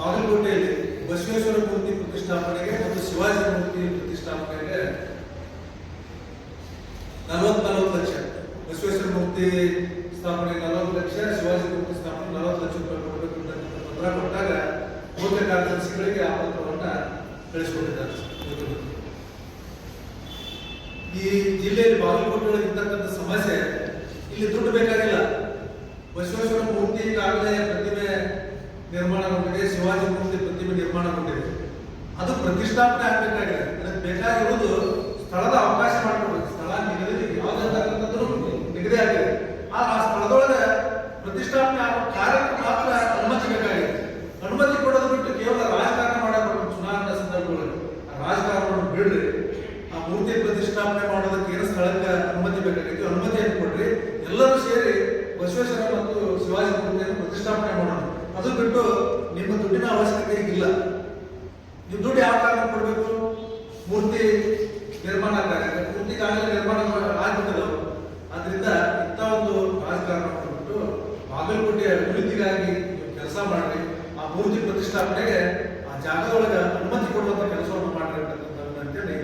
ಬಾಗಲಕೋಟೆಯಲ್ಲಿ ಬಸವೇಶ್ವರ ಮೂರ್ತಿ ಪ್ರತಿಷ್ಠಾಪನೆಗೆ ಮತ್ತು ಶಿವಾಜಿ ಮೂರ್ತಿ ಪ್ರತಿಷ್ಠಾಪನೆಗೆ 40 ಲಕ್ಷ, ಬಸವೇಶ್ವರ ಮೂರ್ತಿ ಸ್ಥಾಪನೆ 40 ಲಕ್ಷ, ಶಿವಾಜಿ ಮೂರ್ತಿ ಸ್ಥಾಪನೆ 40 ಲಕ್ಷ ರೂಪಾಯಿ ಕೊಡಬೇಕು ಅಂತ ಪತ್ರ ಕೊಟ್ಟಾಗ ಮುಖ್ಯ ಕಾರ್ಯದರ್ಶಿಗಳಿಗೆ ಆ ಪತ್ರವನ್ನ ಕಳಿಸಿಕೊಟ್ಟಿದ್ದಾರೆ. ಈ ಜಿಲ್ಲೆಯಲ್ಲಿ ಬಾಗಲಕೋಟೆ ಇರ್ತಕ್ಕಂಥ ಸಮಸ್ಯೆ, ಇಲ್ಲಿ ದುಡ್ಡು ಬೇಕಾಗಿಲ್ಲ. ಬಸವೇಶ್ವರ ಮೂರ್ತಿ ಈಗಾಗಲೇ ಪ್ರತಿಮೆ ನಿರ್ಮಾಣಗೊಂಡಿದೆ, ಶಿವಾಜಿ ಮೂರ್ತಿ ಪ್ರತಿಮೆ ನಿರ್ಮಾಣಗೊಂಡಿದೆ. ಅದು ಪ್ರತಿಷ್ಠಾಪನೆ ಆಗಬೇಕಾಗಿದೆ. ಅದಕ್ಕೆ ಬೇಕಾಗಿರುವುದು ಸ್ಥಳದ ಅವಕಾಶ ಮಾಡಿಕೊಡ್ಬೇಕು. ಸ್ಥಳ ನಿಗದಿ ಯಾವ್ದು ನಿಗದಿ ಆಗಿದೆ. ಆ ಸ್ಥಳದೊಳಗೆ ಪ್ರತಿಷ್ಠಾಪನೆ ಆಗೋ ಕಾರ್ಯಕ್ಕೆ ಮಾತ್ರ ಅನುಮತಿ ಬೇಕಾಗಿದೆ. ಅನುಮತಿ ಕೊಡೋದು ಬಿಟ್ಟು ಕೇವಲ ರಾಜಕಾರಣ ಮಾಡಬೇಕು. ಚುನಾವಣಾ ಸಂದರ್ಭಗಳಲ್ಲಿ ರಾಜಕಾರಣವನ್ನು ಬಿಡ್ರಿ. ಆ ಮೂರ್ತಿ ಪ್ರತಿಷ್ಠಾಪನೆ ಮಾಡೋದಕ್ಕೆ ಏನು ಸ್ಥಳಕ್ಕೆ ಅನುಮತಿ ಬೇಕಾಗಿತ್ತು, ಅನುಮತಿಯನ್ನು ಕೊಡ್ರಿ. ಎಲ್ಲರೂ ಸೇರಿ ಬಸವೇಶ್ವರ ಮತ್ತು ಶಿವಾಜಿ ಮೂರ್ತಿಯನ್ನು ಪ್ರತಿಷ್ಠಾಪನೆ ಮಾಡೋಣ. ಅದು ಬಿಟ್ಟು ನಿಮ್ಮ ದುಡ್ಡಿನ ಅವಶ್ಯಕತೆ ಇಲ್ಲ. ನೀವು ದುಡ್ಡು ಯಾವ ಕಾರಣ ಕೊಡಬೇಕು? ಮೂರ್ತಿ ನಿರ್ಮಾಣ ಆಗ್ತದೆ, ಮೂರ್ತಿಗಾಗಲೇ ನಿರ್ಮಾಣ ಆಗ್ಬಿಟ್ಟದವು. ಆದ್ರಿಂದ ಇಂಥ ಒಂದು ರಾಜಕಾರಣ ಮಾಡಿಬಿಟ್ಟು ಬಾಗಲಕೋಟೆಯ ಅಭಿವೃದ್ಧಿಗಾಗಿ ಕೆಲಸ ಮಾಡಿ ಆ ಮೂರ್ತಿ ಪ್ರತಿಷ್ಠಾಪನೆಗೆ ಆ ಜಾಗದೊಳಗೆ ಅನುಮತಿ ಕೊಡುವಂತ ಕೆಲಸವನ್ನು ಮಾಡಿರ್ತಕ್ಕಂಥ ಅಂತೇಳಿ